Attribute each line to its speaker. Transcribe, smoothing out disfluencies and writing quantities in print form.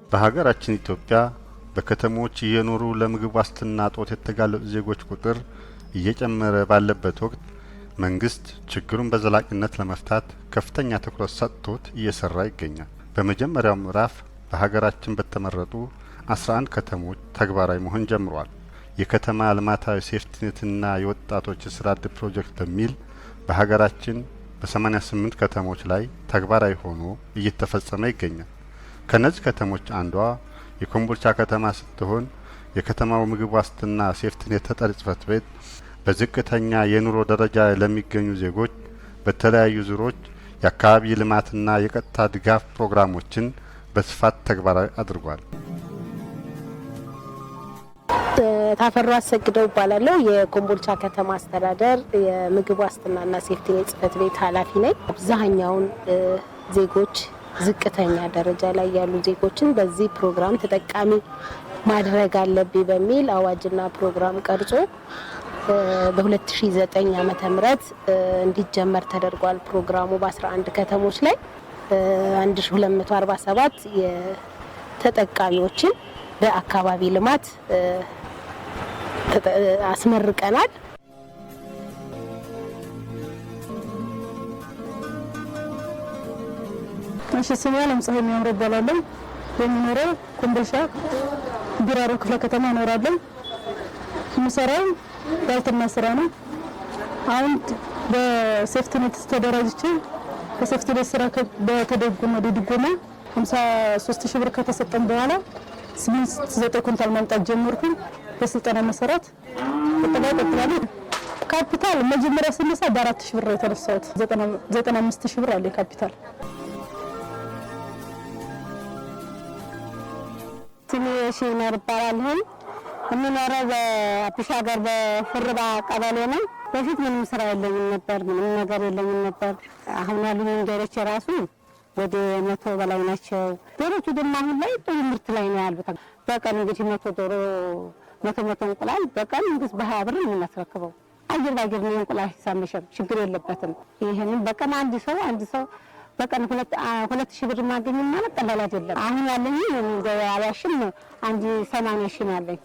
Speaker 1: በሀገራችን ኢትዮጵያ በከተሞች እየኖሩ ለምግብ ዋስትና ጦት የተጋለጡ ዜጎች ቁጥር እየጨመረ ባለበት ወቅት መንግስት ችግሩን በዘላቂነት ለመፍታት ከፍተኛ ትኩረት ሰጥቶት እየሰራ ይገኛል። በመጀመሪያው ምዕራፍ በሀገራችን በተመረጡ 11 ከተሞች ተግባራዊ መሆን ጀምሯል። የከተማ ልማታዊ ሴፍቲኔትና የወጣቶች የስራ ዕድል ፕሮጀክት በሚል በሀገራችን በ88 ከተሞች ላይ ተግባራዊ ሆኖ እየተፈጸመ ይገኛል። ከነዚህ ከተሞች አንዷ የኮምቦልቻ ከተማ ስትሆን የከተማው ምግብ ዋስትና ሴፍቲኔት ተጠሪ ጽሕፈት ቤት በዝቅተኛ የኑሮ ደረጃ ለሚገኙ ዜጎች በተለያዩ ዙሮች የአካባቢ ልማትና የቀጥታ ድጋፍ ፕሮግራሞችን በስፋት ተግባራዊ አድርጓል።
Speaker 2: ታፈሩ አሰግደው ይባላል። የኮምቦልቻ ከተማ አስተዳደር የምግብ ዋስትናና ሴፍቲኔት ጽሕፈት ቤት ኃላፊ ነኝ። አብዛኛውን ዜጎች ዝቅተኛ ደረጃ ላይ ያሉ ዜጎችን በዚህ ፕሮግራም ተጠቃሚ ማድረግ አለብኝ በሚል አዋጅና ፕሮግራም ቀርጾ በ2009 ዓመተ ምህረት እንዲጀመር ተደርጓል። ፕሮግራሙ በ11 ከተሞች ላይ 1247 የተጠቃሚዎችን በአካባቢ ልማት አስመርቀናል።
Speaker 3: እሺ ስሜ ለምጻይ የሚያምር ይባላል። የምኖረው ኮምቦልቻ ቢራሮ ክፍለ ከተማ እኖራለሁ። የምሰራው ባልትና ስራ ነው። አሁን በሴፍቲኔት ተደራጅቼ በሴፍቲኔት ስራ በተደጉና ድጎማ 53000 ብር ከተሰጠን በኋላ 8 ኩንታል ማምጣት ጀመርኩ። በስልጠና መሰረት ተጠቅላላ ካፒታል መጀመሪያ ስነሳ በ4000 ብር የተነሳሁት 95000 ብር አለ ካፒታል።
Speaker 2: ትንሽ ይኖርባላል። የምኖረው በአፒሻገር በፍርባ ቀበሌ ነው። በፊት ምንም ስራ የለኝም ነበር፣ ምንም ነገር የለኝም ነበር። አሁን ያሉኝ ዶሮች ራሱ ወደ 100 በላይ ናቸው። ዶሮቹ ደግሞ አሁን ላይ ጥሩ ምርት ላይ ነው ያሉት። በቀን እንግዲህ 100 ዶሮ 100 እንቁላል በቀን እንግዲህ በ20 ብር ነው የምናስረክበው። አየር ባየር ነው እንቁላል ሂሳብ መሸጥ ችግር የለበትም። ይሄንን በቀን አንድ ሰው በቀን 2000 ብር ማግኘት ማለት ቀላል አይደለም። አሁን ያለኝ ገበያ አላሽም 80 ሺህ ነው ያለኝ።